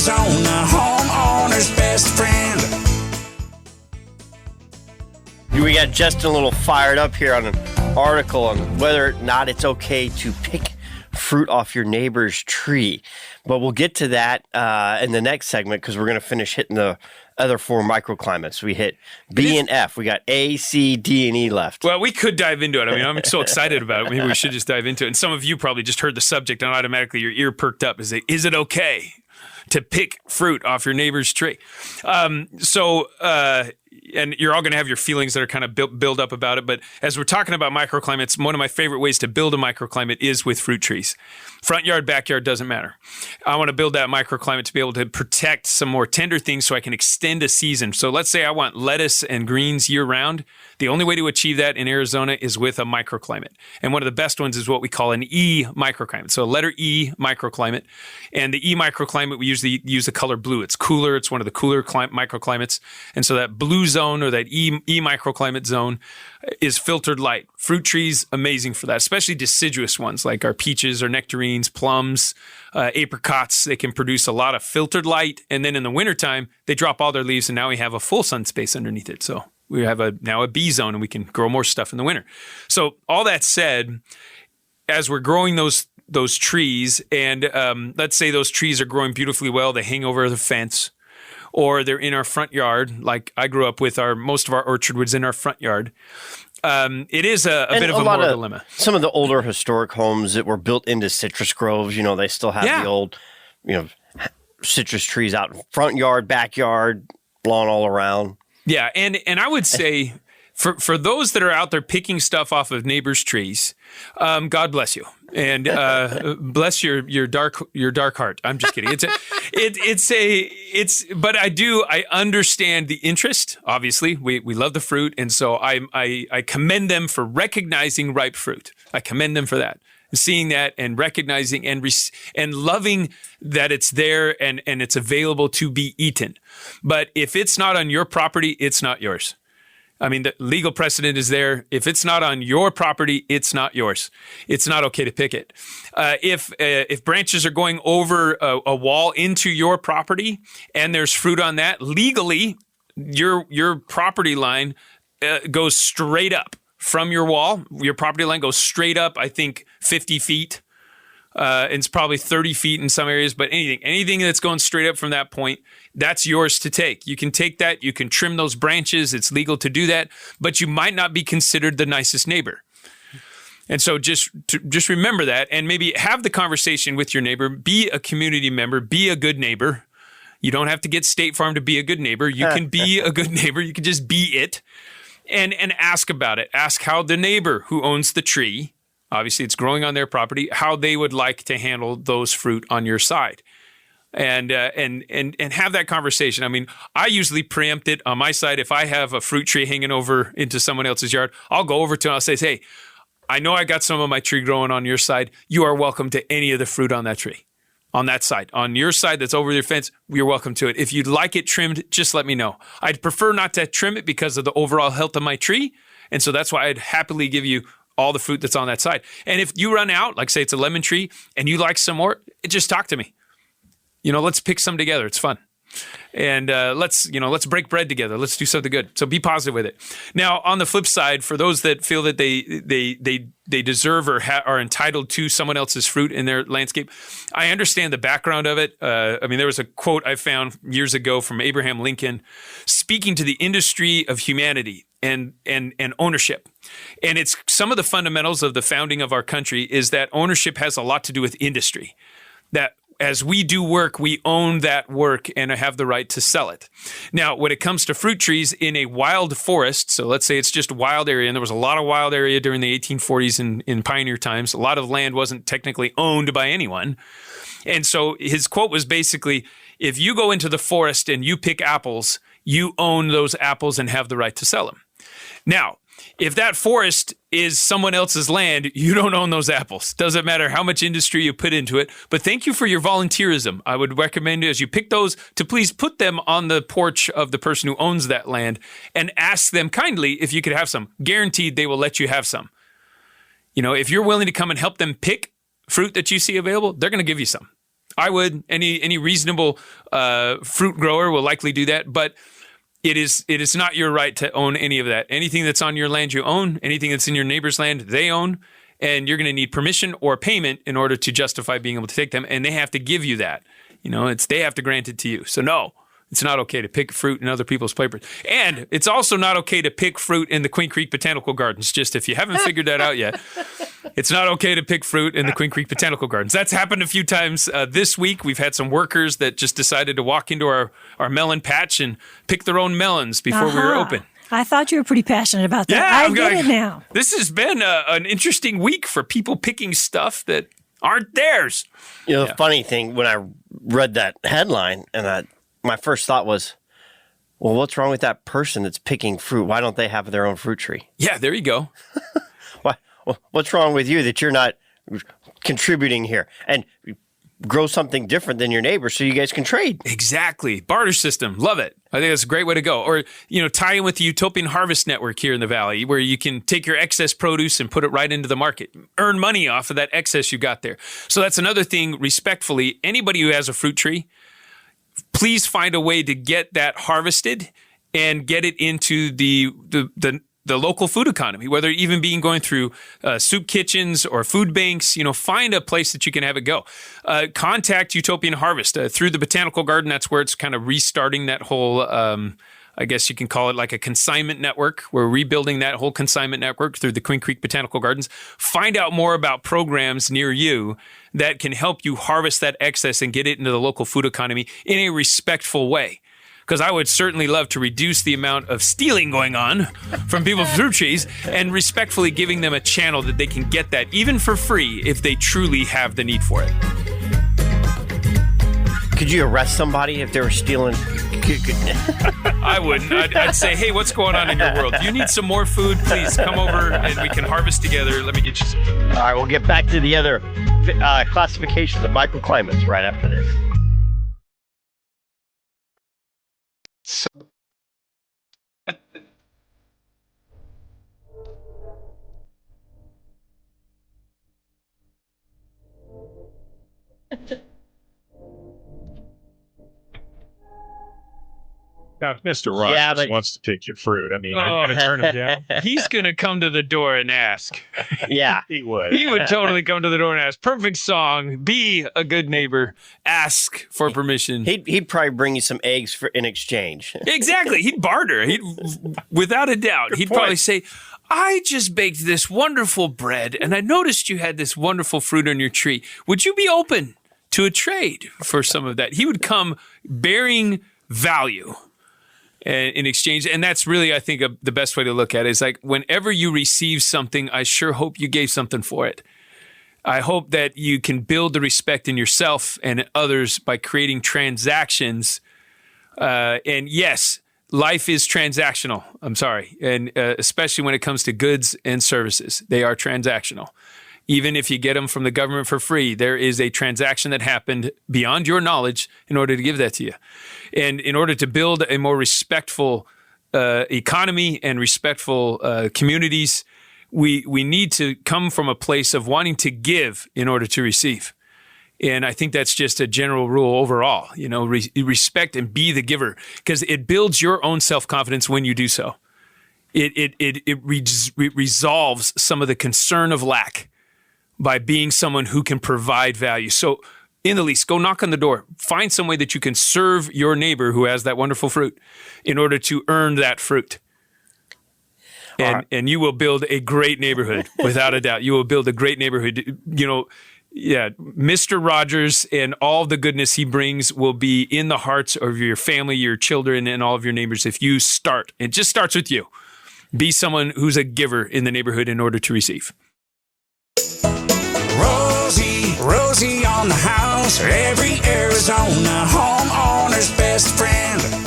Arizona, homeowner's best friend. We got Justin a little fired up here on an article on whether or not it's okay to pick fruit off your neighbor's tree. But we'll get to that in the next segment because we're going to finish hitting the other 4 microclimates. We hit B and F. We got A, C, D, and E left. Well, we could dive into it. I mean, I'm so excited about it. Maybe we should just dive into it. And some of you probably just heard the subject and automatically your ear perked up. Is it okay to pick fruit off your neighbor's tree? And you're all going to have your feelings that are kind of build up about it. But as we're talking about microclimates, one of my favorite ways to build a microclimate is with fruit trees. Front yard, backyard, doesn't matter. I want to build that microclimate to be able to protect some more tender things so I can extend a season. So let's say I want lettuce and greens year round. The only way to achieve that in Arizona is with a microclimate. And one of the best ones is what we call an E microclimate. So a letter E microclimate. And the E microclimate, we usually use the color blue. It's cooler. It's one of the cooler microclimates. And so that blue zone or that E microclimate zone is filtered light. Fruit trees, amazing for that, especially deciduous ones like our peaches or nectarines, plums, apricots. They can produce a lot of filtered light. And then in the wintertime, they drop all their leaves and now we have a full sun space underneath it. So we have now a B zone and we can grow more stuff in the winter. So all that said, as we're growing those trees and let's say those trees are growing beautifully well, they hang over the fence or they're in our front yard. Like I grew up with most of our orchard was in our front yard. It is a bit of a moral dilemma. Some of the older historic homes that were built into citrus groves, they still have the old, citrus trees out in front yard, backyard, lawn all around. Yeah, and I would say for those that are out there picking stuff off of neighbors' trees, God bless you and bless your dark heart. I'm just kidding. But I understand the interest. Obviously, we love the fruit, and so I commend them for recognizing ripe fruit. I commend them for that. Seeing that and recognizing and loving that it's there and it's available to be eaten. But if it's not on your property, it's not yours. I mean, the legal precedent is there. If it's not on your property, it's not yours. It's not okay to pick it. If branches are going over a wall into your property and there's fruit on that, legally, your property line goes straight up. From your wall, your property line goes straight up, I think 50 feet. And it's probably 30 feet in some areas, but anything that's going straight up from that point, that's yours to take. You can take that, you can trim those branches, it's legal to do that, but you might not be considered the nicest neighbor. And so just remember that and maybe have the conversation with your neighbor, be a community member, be a good neighbor. You don't have to get State Farm to be a good neighbor. You can be a good neighbor. You can just be it. And ask about it. Ask how the neighbor who owns the tree, obviously it's growing on their property, how they would like to handle those fruit on your side. And have that conversation. I mean, I usually preempt it on my side. If I have a fruit tree hanging over into someone else's yard, I'll go over to them. I'll say, hey, I know I got some of my tree growing on your side. You are welcome to any of the fruit on that tree. On that side. On your side that's over your fence, you're welcome to it. If you'd like it trimmed, just let me know. I'd prefer not to trim it because of the overall health of my tree. And so that's why I'd happily give you all the fruit that's on that side. And if you run out, like say it's a lemon tree, and you like some more, just talk to me. Let's pick some together. It's fun. And let's break bread together. Let's do something good. So be positive with it. Now, on the flip side, for those that feel that they deserve or are entitled to someone else's fruit in their landscape, I understand the background of it. There was a quote I found years ago from Abraham Lincoln speaking to the industry of humanity and ownership. And it's some of the fundamentals of the founding of our country is that ownership has a lot to do with industry. That as we do work, we own that work and have the right to sell it. Now, when it comes to fruit trees in a wild forest, so let's say it's just a wild area, and there was a lot of wild area during the 1840s in pioneer times. A lot of land wasn't technically owned by anyone. And so his quote was basically, if you go into the forest and you pick apples, you own those apples and have the right to sell them. Now, if that forest is someone else's land, you don't own those apples. Doesn't matter how much industry you put into it. But thank you for your volunteerism. I would recommend as you pick those to please put them on the porch of the person who owns that land and ask them kindly if you could have some. Guaranteed they will let you have some. If you're willing to come and help them pick fruit that you see available, they're going to give you some. I would. Any reasonable fruit grower will likely do that, but it is not your right to own any of that. Anything that's on your land, you own. Anything that's in your neighbor's land, they own. And you're going to need permission or payment in order to justify being able to take them. And they have to give you that. They have to grant it to you. So no, it's not okay to pick fruit in other people's papers. And it's also not okay to pick fruit in the Queen Creek Botanical Gardens. Just if you haven't figured that out yet, it's not okay to pick fruit in the Queen Creek Botanical Gardens. That's happened a few times this week. We've had some workers that just decided to walk into our melon patch and pick their own melons before we were open. I thought you were pretty passionate about that. Yeah, I get it now. This has been an interesting week for people picking stuff that aren't theirs. The funny thing, when I read that headline, and my first thought was, well, what's wrong with that person that's picking fruit? Why don't they have their own fruit tree? Yeah, there you go. What's wrong with you that you're not contributing here? And grow something different than your neighbor so you guys can trade. Exactly. Barter system. Love it. I think that's a great way to go. Or, tie in with the Utopian Harvest Network here in the Valley, where you can take your excess produce and put it right into the market, earn money off of that excess you got there. So that's another thing, respectfully, anybody who has a fruit tree, please find a way to get that harvested and get it into the local food economy, whether even going through soup kitchens or food banks. Find a place that you can have it go. Contact Utopian Harvest through the Botanical Garden. That's where it's kind of restarting that whole, I guess you can call it like a consignment network. We're rebuilding that whole consignment network through the Queen Creek Botanical Gardens. Find out more about programs near you that can help you harvest that excess and get it into the local food economy in a respectful way. Because I would certainly love to reduce the amount of stealing going on from people's fruit trees and respectfully giving them a channel that they can get that, even for free, if they truly have the need for it. Could you arrest somebody if they were stealing? I wouldn't. I'd say, hey, what's going on in your world? Do you need some more food? Please come over and we can harvest together. Let me get you some food. All right, we'll get back to the other classifications of microclimates right after this. Now, if Mr. Rogers wants to pick your fruit, I mean, I'm going to turn him down. He's going to come to the door and ask. Yeah, he would. He would totally come to the door and ask. Perfect song. Be a good neighbor. Ask for permission. He'd probably bring you some eggs in exchange. Exactly. He'd barter. Without a doubt. He'd probably say, I just baked this wonderful bread and I noticed you had this wonderful fruit on your tree. Would you be open to a trade for some of that? He would come bearing value in exchange. And that's really, I think, the best way to look at it is like whenever you receive something, I sure hope you gave something for it. I hope that you can build the respect in yourself and others by creating transactions. And yes, life is transactional. I'm sorry. And especially when it comes to goods and services, they are transactional. Even if you get them from the government for free, there is a transaction that happened beyond your knowledge in order to give that to you. And in order to build a more respectful economy and respectful communities, we need to come from a place of wanting to give in order to receive. And I think that's just a general rule overall, respect and be the giver, because it builds your own self-confidence when you do so. It resolves some of the concern of lack by being someone who can provide value. So in the least, go knock on the door. Find some way that you can serve your neighbor who has that wonderful fruit in order to earn that fruit. And you will build a great neighborhood, without a doubt. You will build a great neighborhood. Mr. Rogers and all the goodness he brings will be in the hearts of your family, your children, and all of your neighbors if you start. It just starts with you. Be someone who's a giver in the neighborhood in order to receive. Rosie on the house, every Arizona homeowner's best friend.